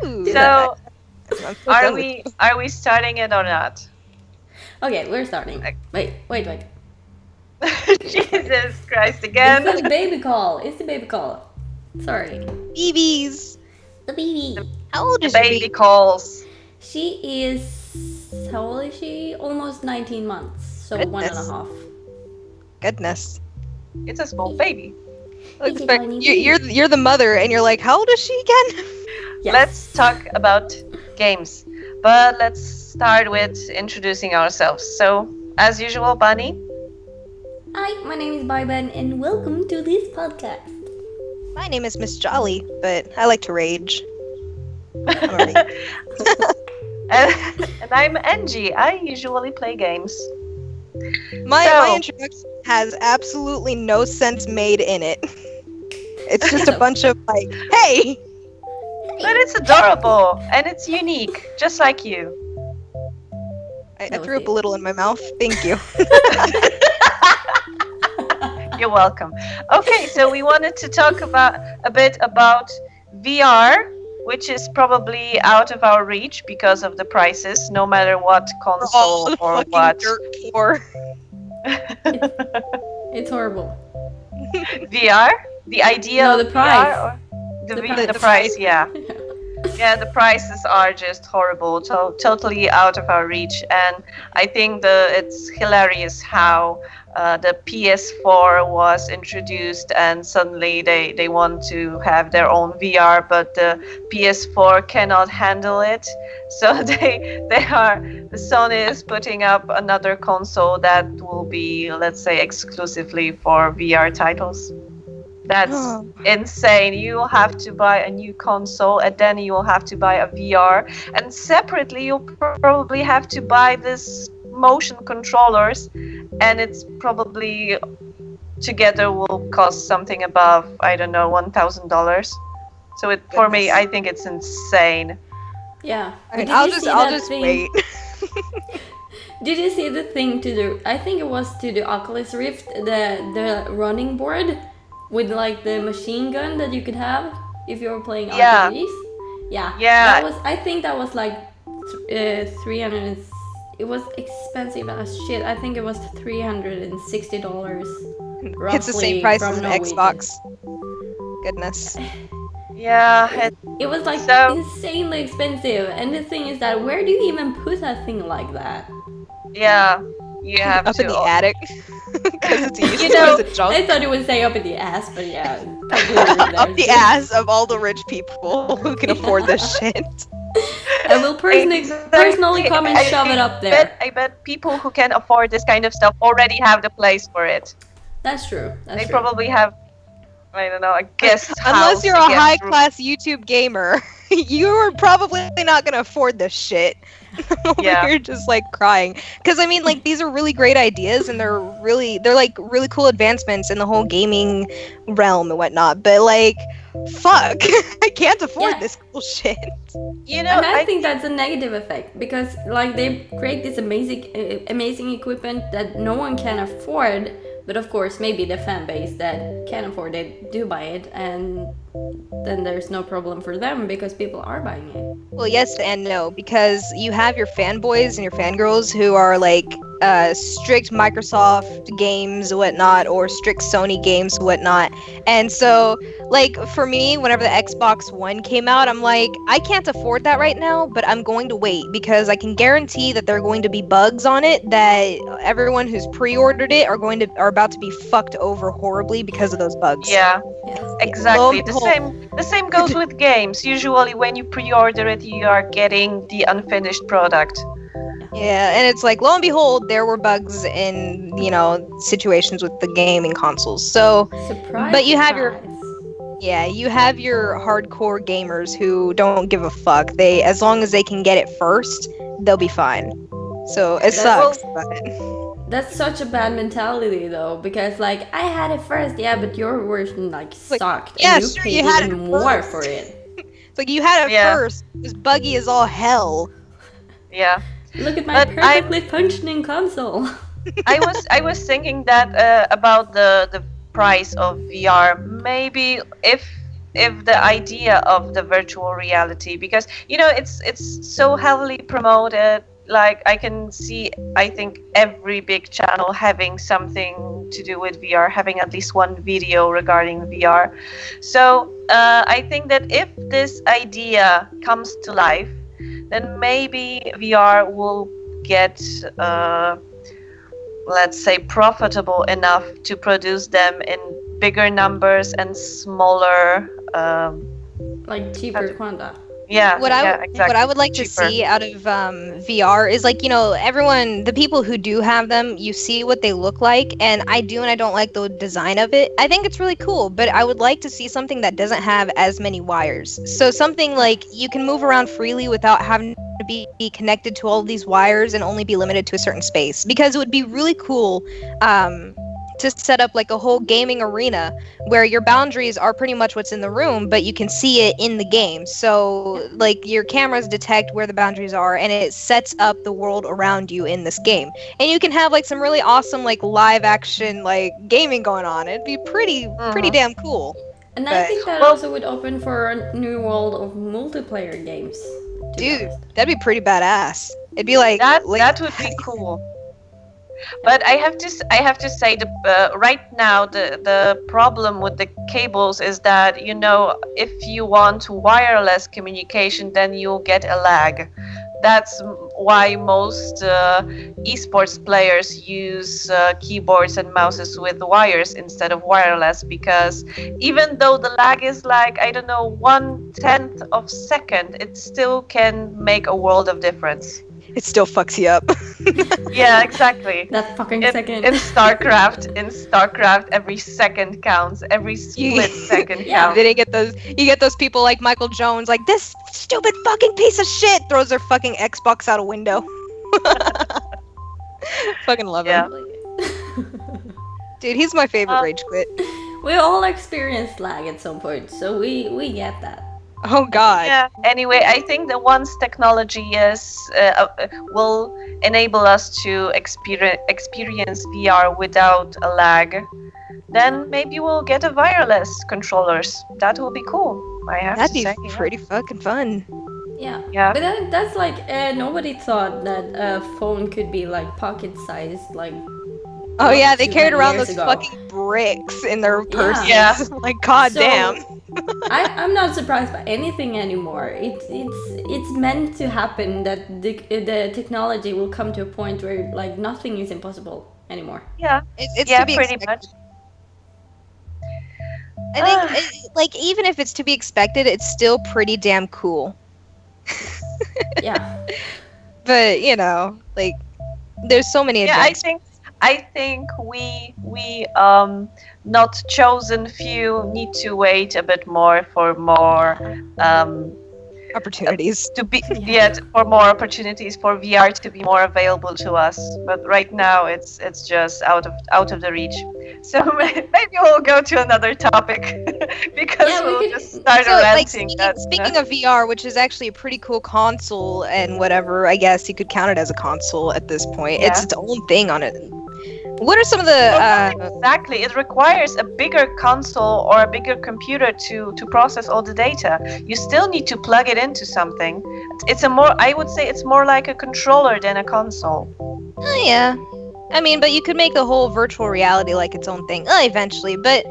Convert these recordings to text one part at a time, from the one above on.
Ooh. So, I'm so done with are we starting it or not? Okay, we're starting. Wait. Jesus Christ It's again. the baby call. It's the baby call. Sorry. BBs. The baby. How old The is your baby baby? calls. She is. How old is she? Almost 19 months. So Goodness. 1.5. Goodness. It's a small baby. It's a tiny You're the mother, and you're like, how old is she again? Yes. Let's talk about games. But let's start with introducing ourselves. So, as usual, Bunny. Hi, my name is BioBun, and welcome to this podcast. My name is Miss Jolly, but I like to rage. I'm a rage. And I'm Angie. I usually play games. My introduction has absolutely no sense made in it. It's just a bunch of like, hey! But it's adorable and it's unique, just like you. I threw up a little in my mouth. Thank you. You're welcome. Okay, so we wanted to talk a bit about VR, which is probably out of our reach because of the prices, no matter what console or what. Dirt poor. It's horrible. VR? The idea No, of the price. VR? Or The the price. price, yeah. Yeah, the prices are just horrible, totally out of our reach. And I think it's hilarious how the PS4 was introduced and suddenly they want to have their own VR, but the PS4 cannot handle it. So the Sony is putting up another console that will be, let's say, exclusively for VR titles. That's insane. You'll have to buy a new console and then you'll have to buy a VR. And separately, you'll probably have to buy this motion controllers. And it's probably together will cost something above, I don't know, $1,000. So for me, I think it's insane. Yeah. I mean, Did I'll you just see that wait. Did you see the thing to the? I think it was to the Oculus Rift, the running board with like the machine gun that you could have if you were playing RPGs. Yeah. Yeah. I think that was like 300. It was expensive as shit. I think it was $360. It's the same price as an Xbox. Goodness. Yeah. It was like So- insanely expensive. And the thing is that where do you even put a thing like that? Yeah. You have Up to. in the attic. Because it's used know, as a junk. I thought it would say up in the ass, but yeah. Up the ass of all the rich people who can afford this shit. I will personally come and shove it up there. I bet people who can afford this kind of stuff already have the place for it. That's true. They probably have, I don't know, a guest house. Unless you're a guest room. high-class YouTube gamer, you're probably not gonna afford this shit. Yeah. You're just like crying. Because I mean, like, these are really great ideas, and they're like really cool advancements in the whole gaming realm and whatnot. But like, fuck, I can't afford this cool shit. You know, And I think that's a negative effect because like they create this amazing equipment that no one can afford, but of course maybe the fan base that can afford it do buy it, and then there's no problem for them because people are buying it. Well, yes and no, because you have your fanboys and your fangirls who are like strict Microsoft games, whatnot, or strict Sony games, whatnot. And so, like, for me, whenever the Xbox One came out, I'm like, I can't afford that right now, but I'm going to wait because I can guarantee that there are going to be bugs on it that everyone who's pre-ordered it are about to be fucked over horribly because of those bugs. Yeah, Yes. exactly. Lo and The same goes with games. Usually, when you pre-order it, you are getting the unfinished product. Yeah, and it's like, lo and behold, there were bugs in, situations with the gaming consoles. So, Surprise! But you have your- surprise. yeah, you have your hardcore gamers who don't give a fuck. As long as they can get it first, they'll be fine. So, it sucks, but... That's such a bad mentality though, because like I had it first, yeah, but your version like sucked, yeah, and you sure, paid you had even it more first. for it. It's like, you had it Yeah. first. It was buggy as all hell. Yeah. Look at my But perfectly functioning console. I was thinking that about the price of VR. Maybe if if the idea of the virtual reality, because it's so heavily promoted. Like I can see, I think every big channel having something to do with VR, having at least one video regarding VR. So I think that if this idea comes to life, then maybe VR will get, let's say, profitable enough to produce them in bigger numbers and smaller, like cheaper quanta. What exactly. I would like to Cheaper. see out of VR is like, everyone, the people who do have them, you see what they look like, and I do and I don't like the design of it. I think it's really cool, but I would like to see something that doesn't have as many wires. So something like you can move around freely without having to be connected to all of these wires and only be limited to a certain space, because it would be really cool to set up like a whole gaming arena where your boundaries are pretty much what's in the room, but you can see it in the game. So like your cameras detect where the boundaries are and it sets up the world around you in this game. And you can have like some really awesome like live action like gaming going on. It'd be pretty damn cool. And I think that also would open for a new world of multiplayer games. Dude, that'd be pretty badass. It'd be like that would be cool. But I have to say, right now the problem with the cables is that if you want wireless communication, then you'll get a lag. That's why most esports players use keyboards and mouses with wires instead of wireless, because even though the lag is like, I don't know, 1/10 of second, it still can make a world of difference. It still fucks you up. Yeah, exactly. That fucking second. In StarCraft, every second counts. Every split second counts. Then you get those people like Michael Jones, like, this stupid fucking piece of shit, throws their fucking Xbox out a window. Fucking love him. Dude, he's my favorite rage quit. We all experienced lag at some point, so we get that. Oh god. Yeah. Anyway, I think that once technology will enable us to experience VR without a lag, then maybe we'll get a wireless controllers. That will be cool. That'd be pretty fucking fun. Yeah. Yeah. But that's like nobody thought that a phone could be like pocket sized, like. Oh yeah, they carried around years those ago. fucking bricks in their purses. Yeah. Like, god damn. I'm not surprised by anything anymore. It's meant to happen that the technology will come to a point where like nothing is impossible anymore. Yeah. It's yeah, to be pretty expected. much. I think, like, even if it's to be expected, it's still pretty damn cool. Yeah. But, like, there's so many advances. I think we not chosen few need to wait a bit more for more Opportunities. For more opportunities for VR to be more available to us. But right now it's just out of the reach. So maybe we'll go to another topic because we'll just start ranting. Speaking of VR, which is actually a pretty cool console and whatever, I guess you could count it as a console at this point. Yeah. It's its own thing on it. What are some of the exactly, it requires a bigger console or a bigger computer to process all the data. You still need to plug it into something. I would say it's more like a controller than a console. Oh yeah. I mean, but you could make the whole virtual reality like its own thing eventually, but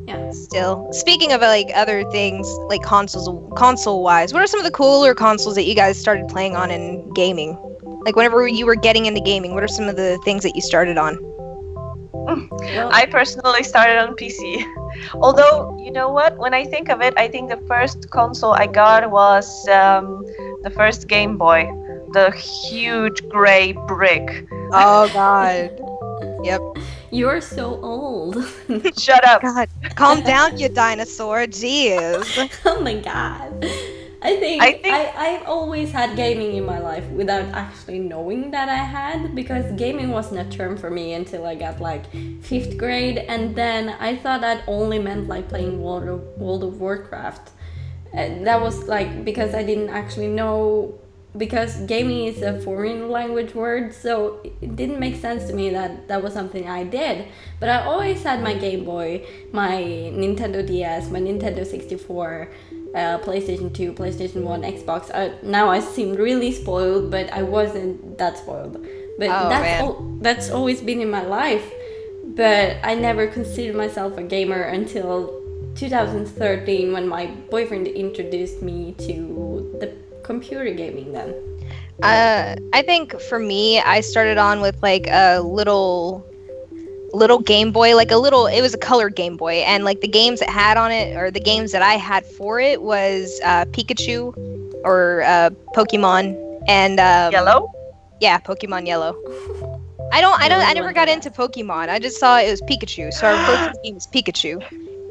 Yeah. still. Speaking of like other things, like console wise, what are some of the cooler consoles that you guys started playing on in gaming? Like whenever you were getting into gaming, what are some of the things that you started on? Well, I personally started on PC. Although, you know what? When I think of it, I think the first console I got was the first Game Boy. The huge gray brick. Oh god. Yep. You're so old. Shut up. God, calm down, you dinosaur. Jeez. Oh my god. I think I've always had gaming in my life without actually knowing that I had, because gaming wasn't a term for me until I got like 5th grade, and then I thought that only meant like playing World of Warcraft. That was like because I didn't actually know because gaming is a foreign language word, so it didn't make sense to me that that was something I did. But I always had my Game Boy, my Nintendo DS, my Nintendo 64, PlayStation 2, PlayStation 1, Xbox. Now I seem really spoiled, but I wasn't that spoiled. But that's always been in my life. But I never considered myself a gamer until 2013 when my boyfriend introduced me to the computer gaming then. I think for me, I started on with like a little Game Boy, like it was a colored Game Boy, and like the games it had on it, or the games that I had for it was Pikachu or Pokemon and Yellow? Yeah, Pokemon Yellow. I never got into Pokemon. I just saw it was Pikachu, so our first game was Pikachu.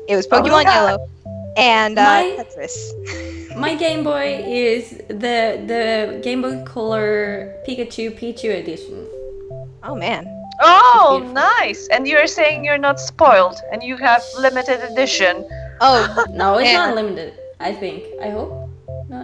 It was Pokemon Yellow and Tetris. My Game Boy is the Game Boy Color Pikachu Pichu edition. Oh man. Oh, nice. And you're saying you're not spoiled and you have limited edition. Oh, no, it's not limited, I think. I hope. No.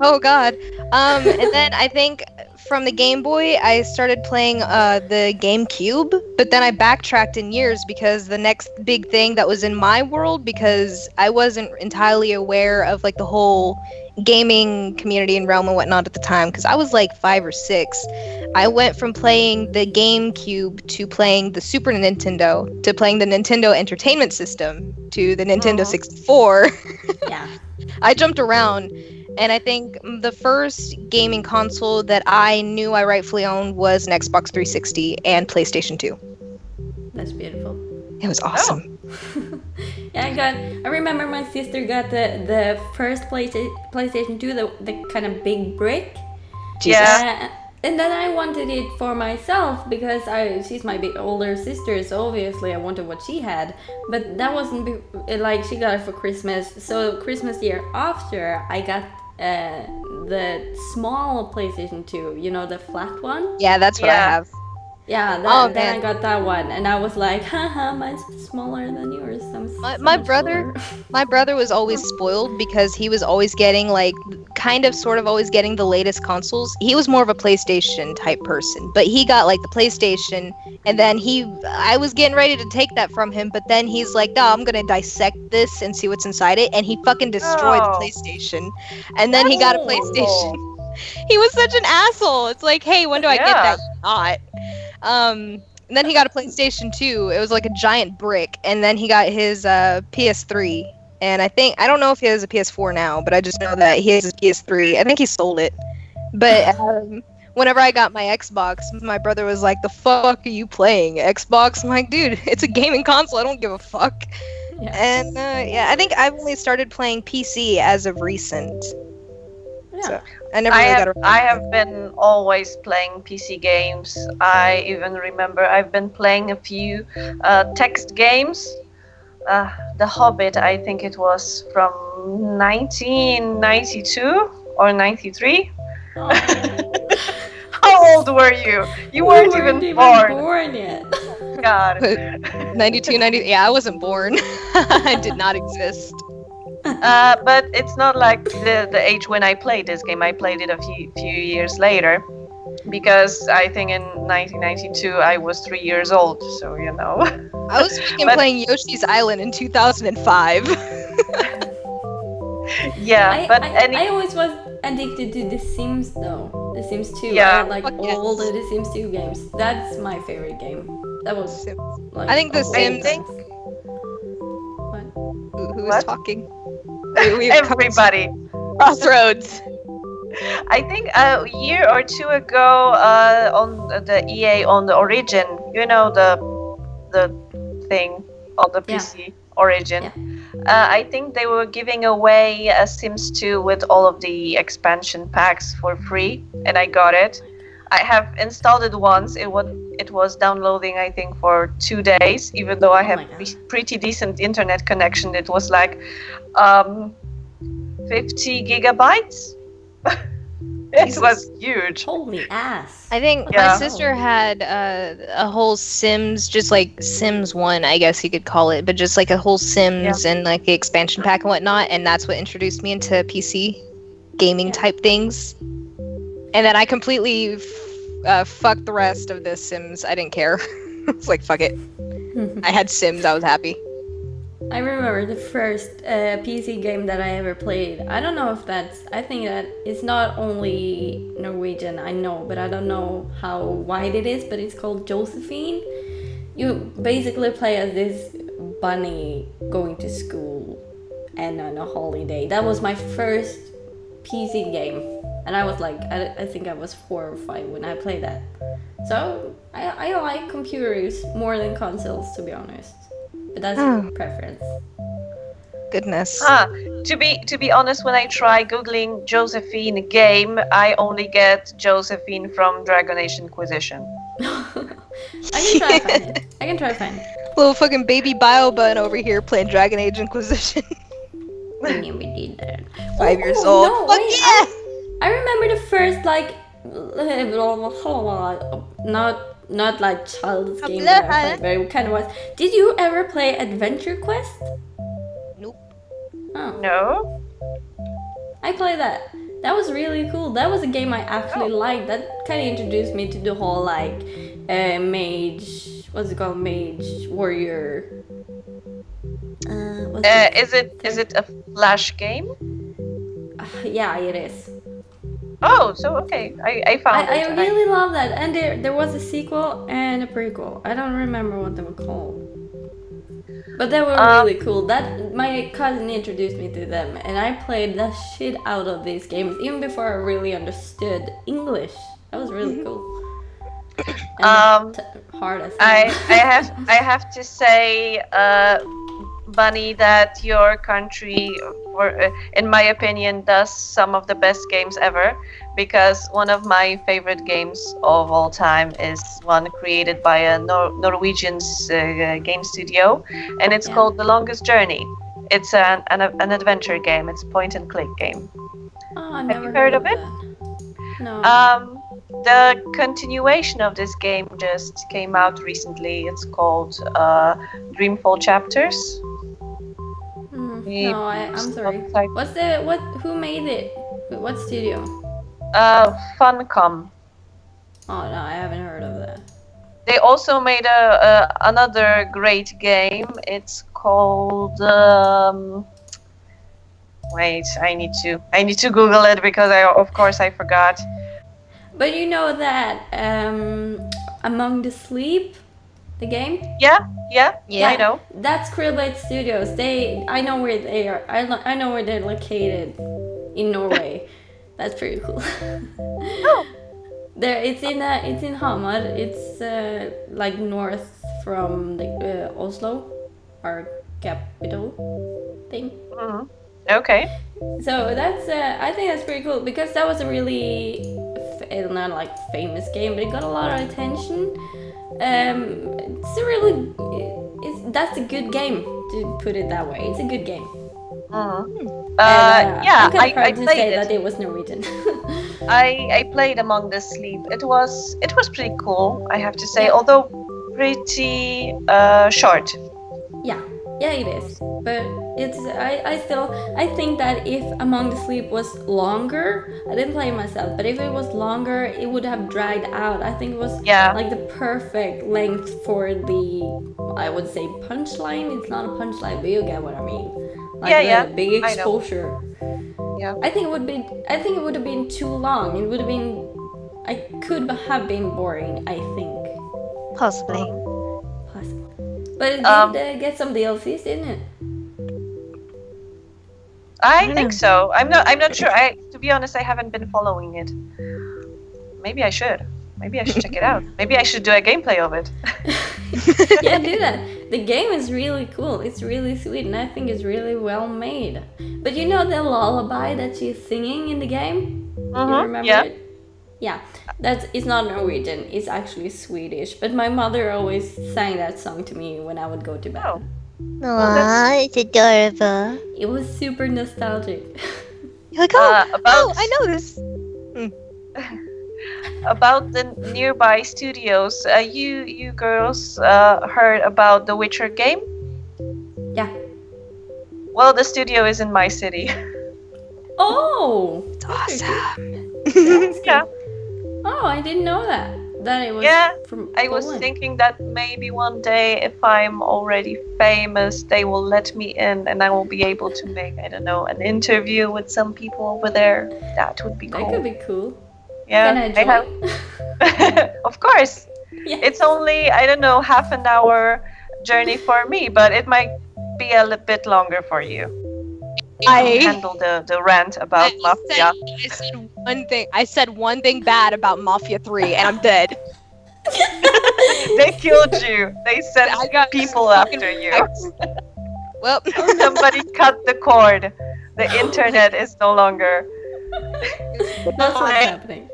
Oh god. And then I think from the Game Boy I started playing the GameCube, but then I backtracked in years because the next big thing that was in my world, because I wasn't entirely aware of like the whole gaming community and realm and whatnot at the time, because I was like 5 or 6. I went from playing the GameCube to playing the Super Nintendo to playing the Nintendo Entertainment System to the Nintendo 64. Yeah. I jumped around, and I think the first gaming console that I knew I rightfully owned was an Xbox 360 and PlayStation 2. That's beautiful. It was awesome. Yeah, I remember my sister got the first PlayStation 2, the kind of big brick. Yeah. And then I wanted it for myself because she's my big older sister, so obviously I wanted what she had. But that wasn't like she got it for Christmas. So Christmas year after, I got the small PlayStation 2, you know, the flat one. Yeah, that's what I have. Yeah, then I got that one, and I was like, haha, mine's smaller than yours. My brother was always spoiled because he was always getting like sort of always getting the latest consoles. He was more of a PlayStation type person, but he got like the PlayStation, and then I was getting ready to take that from him, but then he's like, no, I'm gonna dissect this and see what's inside it, and he fucking destroyed the PlayStation, and then he got a PlayStation. He was such an asshole. It's like, hey, when do I get that? Not. And then he got a PlayStation 2. It was like a giant brick, and then he got his PS3. And I don't know if he has a PS4 now, but I just know that he has his PS3. I think he sold it. But whenever I got my Xbox, my brother was like, "The fuck are you playing? Xbox?" I'm like, "Dude, it's a gaming console. I don't give a fuck." Yeah. And I think I've only started playing PC as of recent. Yeah. So I have been always playing PC games. I even remember I've been playing a few text games. The Hobbit, I think it was from 1992 or 93. Oh. How old were you? You weren't even born yet. God. 92, 90. Yeah, I wasn't born. I did not exist. But it's not like the age when I played this game. I played it a few years later, because I think in 1992 I was 3 years old. So you know. I was playing Yoshi's Island in 2005. Yeah, I always was addicted to The Sims though. The Sims 2. Yeah. I had like all the Sims 2 games. That's my favorite game. That was. Like, I think The Sims. Who is talking? Everybody. Crossroads. I think a year or two ago, on the EA on the Origin, you know, the thing on the PC Origin. Yeah. I think they were giving away a Sims 2 with all of the expansion packs for free, and I got it. I have installed it once. It was downloading, I think, for 2 days. Even though I have pretty decent internet connection, it was like 50 gigabytes. It was huge. Holy ass! I think my sister had a whole Sims, just like Sims 1, I guess you could call it, but just like a whole Sims and like the expansion pack and whatnot, and that's what introduced me into PC gaming type things. And then I completely fucked the rest of the Sims. I didn't care. It's like, fuck it. I had Sims, I was happy. I remember the first PC game that I ever played. I don't know if I think that it's not only Norwegian, I know, but I don't know how wide it is, but it's called Josephine. You basically play as this bunny going to school and on a holiday. That was my first PC game. And I was like, I think I was 4 or 5 when I played that. So I like computers more than consoles, to be honest. But that's your preference. Goodness. To be honest, when I try googling Josephine game, I only get Josephine from Dragon Age Inquisition. I can try to find it. Little fucking baby BioBun over here playing Dragon Age Inquisition. We did that. 5 years old. No, Fuck wait, yeah! I remember the first not like child's game that I played, but it kind of was. Did you ever play Adventure Quest? Nope. Oh. No. I played that. That was really cool. That was a game I actually liked. That kind of introduced me to the whole like mage. What's it called? Mage warrior. Is it a flash game? Yeah, it is. Oh, so okay. I found it. I really love that. And there was a sequel and a prequel. I don't remember what they were called. But they were really cool. That my cousin introduced me to them, and I played the shit out of these games even before I really understood English. That was really cool. And hard as I have to say, Bunny, that your country, in my opinion, does some of the best games ever. Because one of my favorite games of all time is one created by a Norwegian game studio, and it's called The Longest Journey. It's an adventure game. It's a point and click game. Oh, I've Have never you heard of it? That. No. The continuation of this game just came out recently. It's called Dreamfall Chapters. No, I'm sorry. Who made it? What studio? Funcom. Oh no, I haven't heard of that. They also made another great game. It's called. Wait, I need to Google it because of course I forgot. But you know that Among the Sleep, the game. Yeah, I know. That's Krillbite Studios. I know where they are. I know where they're located in Norway. That's pretty cool. Oh. It's in Hamar. It's like north from the Oslo, our capital thing. Mm-hmm. Okay. So that's I think that's pretty cool because that was a really not like famous game, but it got a lot of attention. That's a good game, to put it that way. It's a good game. Mm-hmm. I'm kind of proud to played say it. that it was Norwegian. I played Among the Sleep. It was pretty cool, I have to say, although pretty short. Yeah, it is. But it's I think that if Among the Sleep was longer, I didn't play it myself, but if it was longer, it would have dragged out. I think it was like the perfect length for the, I would say, punchline. It's not a punchline, but you get what I mean. Like the big exposure. Yeah. I think it would have been too long. It would have been. I could have been boring. I think. Possibly. But it did get some DLCs, didn't it? I think so. I'm not sure. To be honest, I haven't been following it. Maybe I should. Maybe I should check it out. Maybe I should do a gameplay of it. Yeah, do that. The game is really cool. It's really sweet, and I think it's really well made. But you know the lullaby that she's singing in the game? Mm-hmm. You remember it? Yeah. It's not Norwegian. It's actually Swedish. But my mother always sang that song to me when I would go to bed. Oh. Aww, it's adorable. It was super nostalgic. You're like, I know this. About the nearby studios, you girls heard about the Witcher game? Yeah. Well, the studio is in my city. Oh! Okay, Awesome. that's Yeah. good. Oh, I didn't know that. That it was Yeah, from I was Poland. thinking that maybe one day, if I'm already famous, they will let me in and I will be able to make, I don't know, an interview with some people over there. That would be That could cool. be cool. Can Yeah, I I join? have. Of course. Yes. It's only, I don't know, half an hour journey for me, but it might be a bit longer for you. You can I handle the rant about Mafia. said one thing. I said one thing bad about Mafia 3, and I'm dead. They killed you. They sent I got people fucking after you. wrecked. Well, Somebody cut the cord. The internet is no longer. That's what's happening.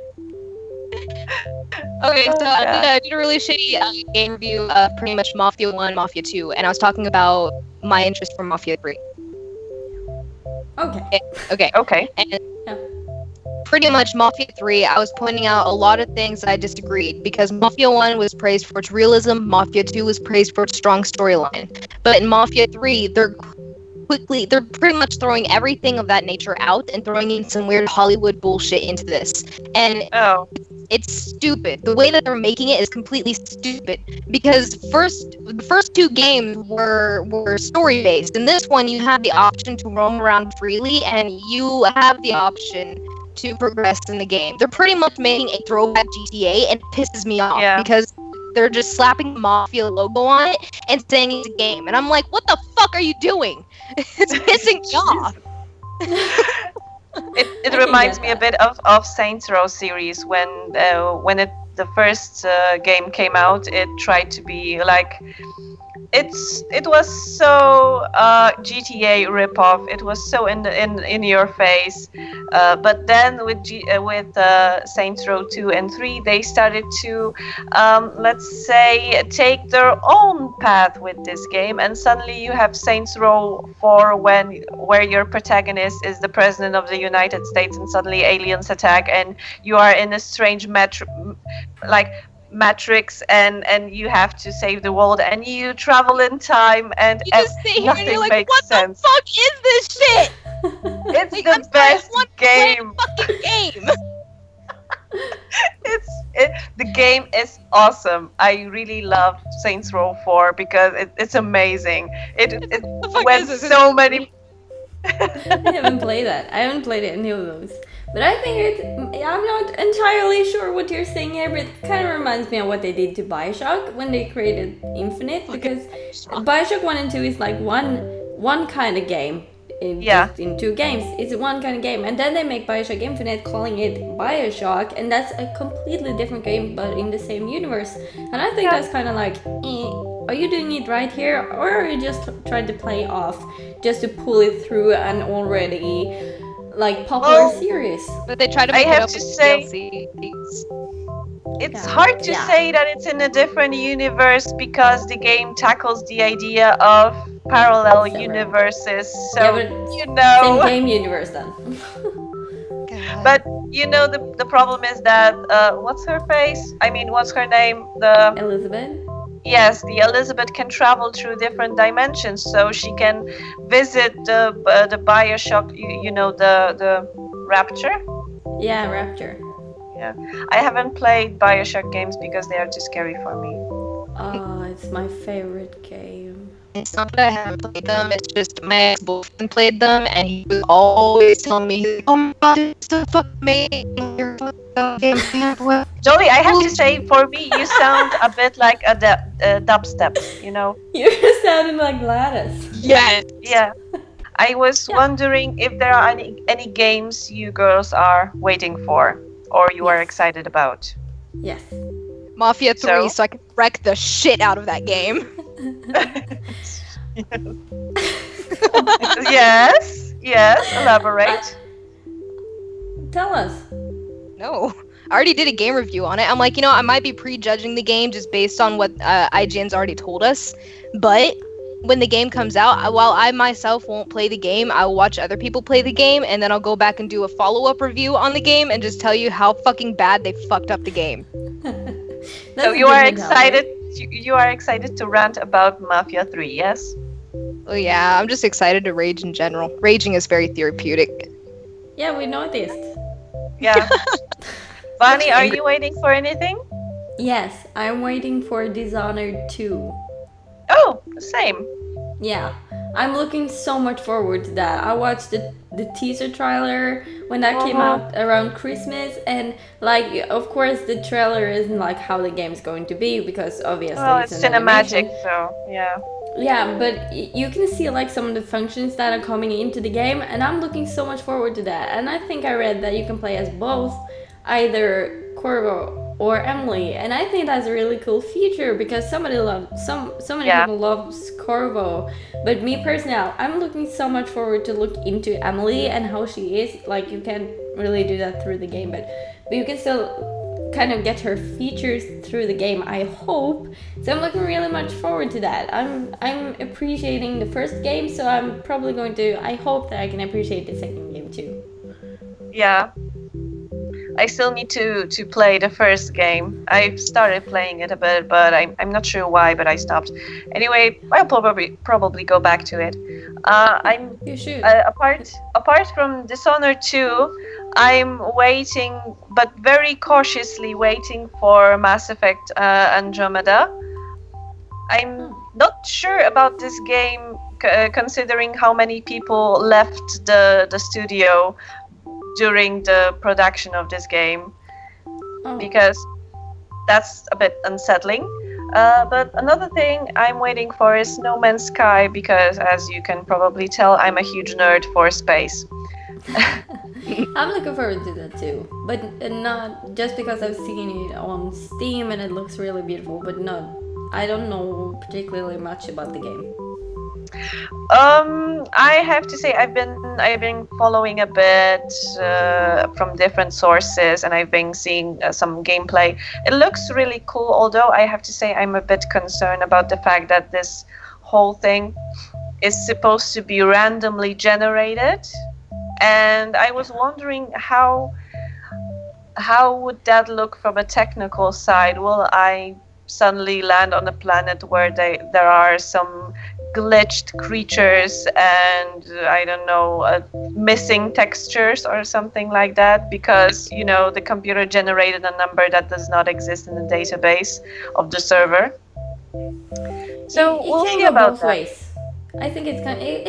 okay, so Yeah. I did a really shitty game review of pretty much Mafia 1, Mafia 2, and I was talking about my interest for Mafia 3. Okay. Okay, Okay. and Yeah. pretty much Mafia 3, I was pointing out a lot of things that I disagreed because Mafia 1 was praised for its realism, Mafia 2 was praised for its strong storyline. But in Mafia 3, they're pretty much throwing everything of that nature out and throwing in some weird Hollywood bullshit into this. And Oh. it's stupid. The way that they're making it is completely stupid because the first two games were story based. In this one, you have the option to roam around freely, and you have the option to progress in the game. They're pretty much making a throwback GTA, and it pisses me off Yeah. because they're just slapping the Mafia logo on it and saying it's a game, and I'm like, what the fuck are you doing? It's pissing me off. It I can reminds get me a that. bit of Saints Row series when the first game came out. It tried to be like it was so GTA ripoff. It was so in your face. But then with Saints Row 2 and 3, they started to let's say take their own path with this game, and suddenly you have Saints Row 4 where your protagonist is the president of the United States, and suddenly aliens attack, and you are in a strange matrix, and you have to save the world, and you travel in time, and You just sit here and nothing you're like, makes what sense. the fuck is this shit? It's Like, the I'm sorry, I best want to play game. the fucking game. The game is awesome. I really love Saints Row 4 because it's amazing. It The fuck went is this? so many. I haven't played that. I haven't played any of those. But I think I'm not entirely sure what you're saying here, but it kind of reminds me of what they did to Bioshock when they created Infinite, because Bioshock 1 and 2 is like one kind of game. Just in two games. It's one kind of game. And then they make Bioshock Infinite calling it Bioshock, and that's a completely different game but in the same universe. And I think that's kind of like, are you doing it right here, or are you just trying to play off just to pull it through an already like popular series? But they try to I make it have up to with say- DLCs. It's hard to say that it's in a different universe because the game tackles the idea of parallel Several. universes. So Yeah, but you know. same game universe then. But you know the problem is that what's her face? I mean, what's her name? Elizabeth? Yes, the Elizabeth can travel through different dimensions, so she can visit the Bioshock. You know the Rapture. Yeah, Rapture. Yeah, I haven't played Bioshock games because they are too scary for me. Oh, it's my favorite game. It's not that I haven't played them, it's just my ex-boyfriend played them, and he was always telling me, oh my god, it's so fucking amazing, you're fucking game fan. Jolie, I have to say, for me, you sound a bit like a dubstep. You know? You're sounding like Gladys. Yes. Yeah. I was wondering if there are any games you girls are waiting for or you are excited about. Yes. Mafia 3, So? so I can wreck the shit out of that game. Yes, elaborate. Tell us. No. I already did a game review on it. I'm like, I might be prejudging the game just based on what IGN's already told us. But when the game comes out, while I myself won't play the game, I'll watch other people play the game, and then I'll go back and do a follow-up review on the game and just tell you how fucking bad they fucked up the game. So you are excited. You are excited to rant about Mafia 3, yes? Well, yeah, I'm just excited to rage in general. Raging is very therapeutic. Yeah, we noticed. Yeah. Bunny, are Angry. you waiting for anything? Yes, I'm waiting for Dishonored 2. Oh, same. Yeah, I'm looking so much forward to that. I watched the teaser trailer when that came Uh-huh. out around Christmas, and like, of course, the trailer isn't like how the game's going to be because Well, obviously it's it's an cinematic, animation. so yeah. Yeah, but you can see like some of the functions that are coming into the game, and I'm looking so much forward to that. And I think I read that you can play as both, either Corvo or Emily, and I think that's a really cool feature because so many Yeah. people loves Corvo, but me personally, I'm looking so much forward to look into Emily and how she is. Like you can't really do that through the game, but you can still kind of get her features through the game, I hope. So I'm looking really much forward to that. I'm appreciating the first game, so I'm probably going to, I hope that I can appreciate the second game too. Yeah. I still need to play the first game. I've started playing it a bit, but I'm not sure why, but I stopped. Anyway, I'll probably go back to it. I'm You should. apart from Dishonored 2, I'm waiting, but very cautiously waiting for Mass Effect Andromeda. I'm not sure about this game, considering how many people left the studio during the production of this game, Oh. because that's a bit unsettling. But another thing I'm waiting for is No Man's Sky, because as you can probably tell, I'm a huge nerd for space. I'm looking forward to that too, but not just because I've seen it on Steam and it looks really beautiful, but not, I don't know particularly much about the game. I have to say I've been following a bit from different sources, and I've been seeing some gameplay. It looks really cool, although I have to say I'm a bit concerned about the fact that this whole thing is supposed to be randomly generated, and I was wondering how would that look from a technical side? Will I suddenly land on a planet where there are some glitched creatures and I don't know, missing textures or something like that, because the computer generated a number that does not exist in the database of the server. So It we'll can see go about both that. ways. I think it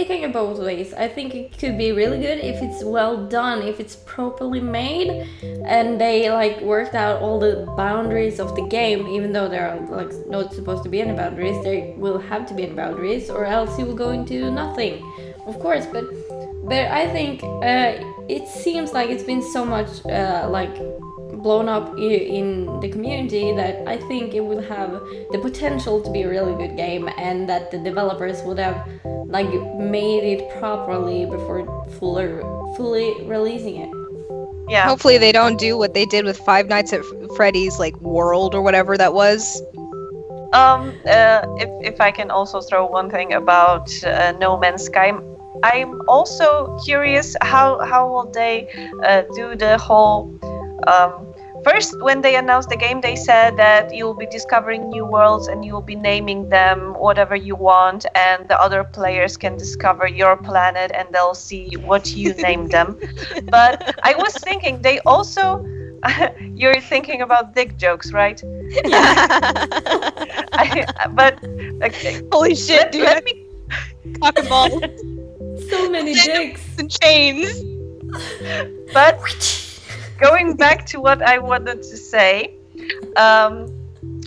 can go both ways. I think it could be really good if it's well done, if it's properly made, and they like worked out all the boundaries of the game. Even though there are like not supposed to be any boundaries, there will have to be any boundaries, or else you will go into nothing, of course. But I think it seems like it's been so much like blown up in the community that I think it will have the potential to be a really good game, and that the developers would have like made it properly before fully releasing it. Yeah. Hopefully they don't do what they did with Five Nights at Freddy's like World or whatever that was. If I can also throw one thing about No Man's Sky, I'm also curious how will they do the whole. First, when they announced the game, they said that you'll be discovering new worlds and you'll be naming them whatever you want, and the other players can discover your planet and they'll see what you named them. But I was thinking they also. You're thinking about dick jokes, right? But okay, Holy shit, dude! let me. Cock and balls So many dicks. and chains. But going back to what I wanted to say,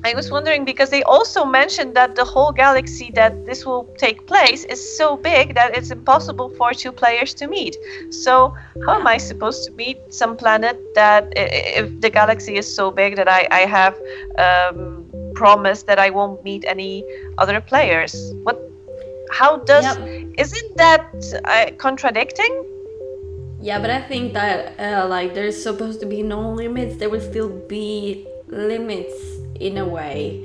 I was wondering, because they also mentioned that the whole galaxy that this will take place is so big that it's impossible for two players to meet. So how am I supposed to meet some planet that, if the galaxy is so big that I have promised that I won't meet any other players? How does, isn't that contradicting? Yeah, but I think that like there's supposed to be no limits. There will still be limits in a way,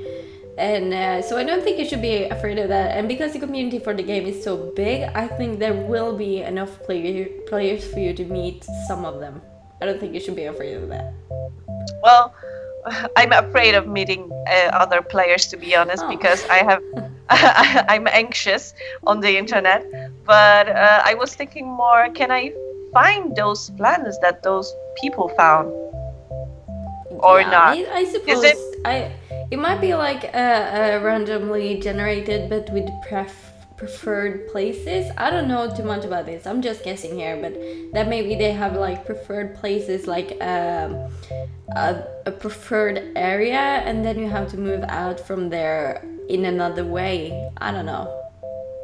and so I don't think you should be afraid of that. And because the community for the game is so big, I think there will be enough players for you to meet some of them. I don't think you should be afraid of that. Well, I'm afraid of meeting other players, to be honest, because I'm anxious on the internet. But I was thinking more, can I find those planets that those people found, or not? I suppose Is it? it might be like randomly generated, but with preferred places. I don't know too much about this. I'm just guessing here, but that maybe they have like preferred places, like a preferred area, and then you have to move out from there in another way. I don't know.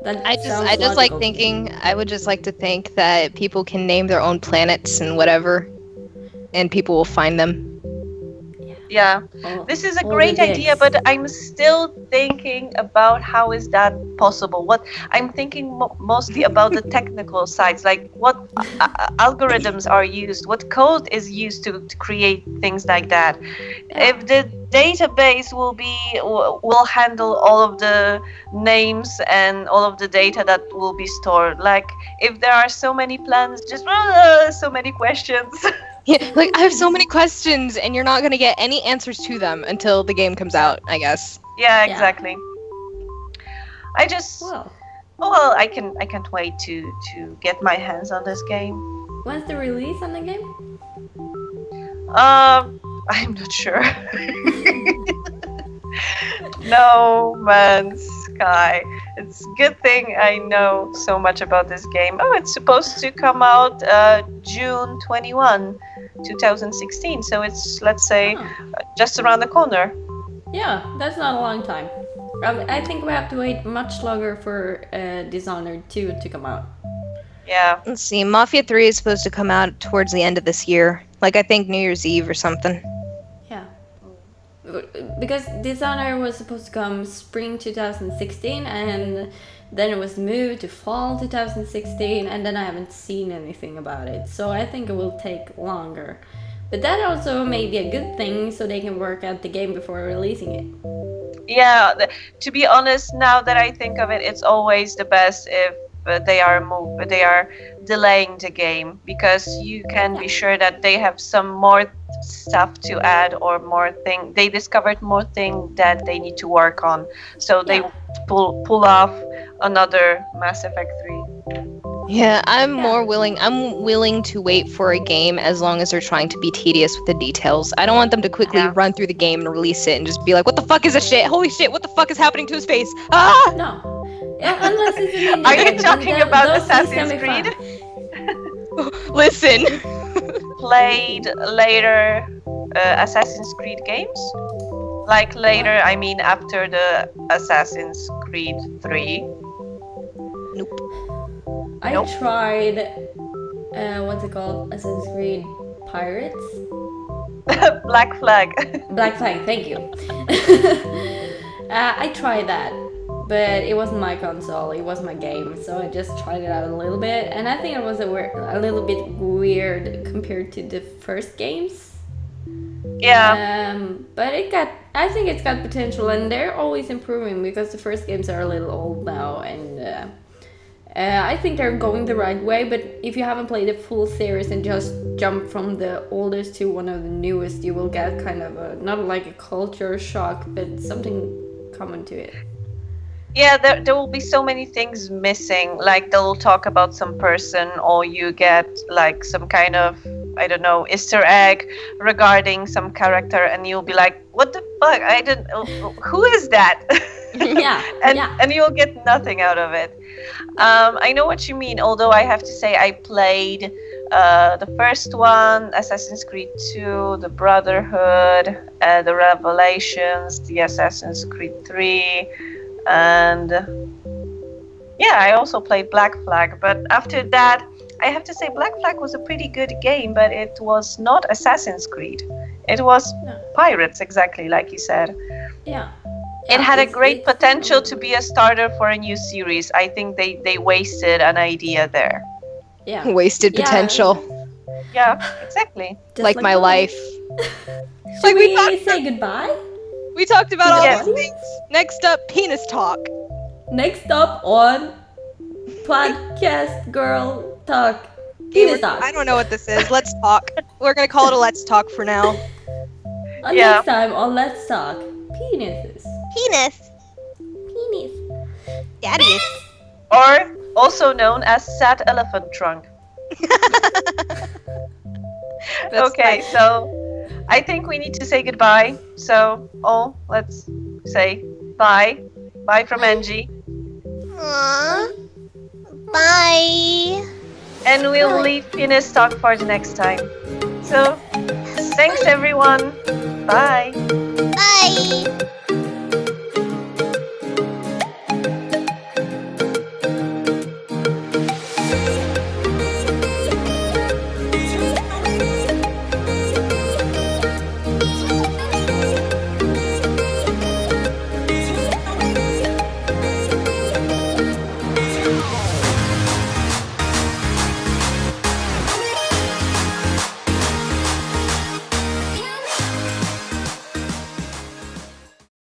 I just like thinking. I would just like to think that people can name their own planets and whatever, and people will find them. Yeah, this is a great idea, but I'm still thinking about how is that possible. What I'm thinking mostly about the technical sides, like what algorithms are used, what code is used to create things like that. If the database will handle all of the names and all of the data that will be stored. Like if there are so many plans, just so many questions. Yeah, like I have so many questions, and you're not gonna get any answers to them until the game comes out, I guess. Yeah, exactly. I just I can't wait to get my hands on this game. When's the release on the game? I'm not sure. No Man's Sky. It's a good thing I know so much about this game. Oh, it's supposed to come out June 21, 2016. So it's, let's say, just around the corner. Yeah, that's not a long time. I think we have to wait much longer for Dishonored 2 to come out. Yeah. Let's see. Mafia 3 is supposed to come out towards the end of this year. Like, I think New Year's Eve or something. Yeah. Because Dishonored was supposed to come spring 2016, and then it was moved to fall 2016, and then I haven't seen anything about it. So I think it will take longer. But that also may be a good thing, so they can work out the game before releasing it. Yeah, to be honest, now that I think of it, it's always the best if they are delaying the game, because you can be sure that they have some more stuff to add, or they discovered more thing that they need to work on, so they pull off another Mass Effect 3. Yeah, I'm willing to wait for a game as long as they're trying to be tedious with the details. I don't want them to quickly run through the game and release it and just be like, what the fuck is this shit? Holy shit, what the fuck is happening to his face? Ah! No. Unless it's an indie Are you game, talking then about those things can Assassin's be fun. Creed? Listen. Played later Assassin's Creed games? Like later, I mean after the Assassin's Creed 3. Nope. I tried, what's it called? Assassin's Creed Pirates? Black Flag. Black Flag, thank you. I tried that, but it wasn't my console, it was my game, so I just tried it out a little bit, and I think it was a little bit weird compared to the first games. Yeah. But I think it's got potential, and they're always improving, because the first games are a little old now, and I think they're going the right way. But if you haven't played the full series and just jump from the oldest to one of the newest, you will get kind of not like a culture shock, but something common to it. Yeah, there will be so many things missing. Like they'll talk about some person, or you get like some kind of, I don't know, Easter egg regarding some character, and you'll be like, what the fuck? Who is that? Yeah. And you'll get nothing out of it. I know what you mean, although I have to say I played the first one, Assassin's Creed 2, the Brotherhood, the Revelations, the Assassin's Creed 3, and yeah, I also played Black Flag. But after that, I have to say Black Flag was a pretty good game, but it was not Assassin's Creed. It was Pirates, exactly like you said. Yeah. It had a great potential to be a starter for a new series. I think they wasted an idea there. Yeah. Wasted potential. Yeah, exactly. Just like my life. Should we say goodbye? We talked about all these things. Next up, penis talk. Next up on Podcast Girl Talk. Penis talk. I don't know what this is. Let's talk. We're gonna call it a let's talk for now. Next time on Let's Talk, penises. Penis. Penis. Daddy. Or also known as Sad Elephant Trunk. That's Okay, fine. so I think we need to say goodbye. So, all let's say bye. Bye from Angie. Aw. Bye. And we'll leave Finis talk for the next time. So, thanks everyone. Bye.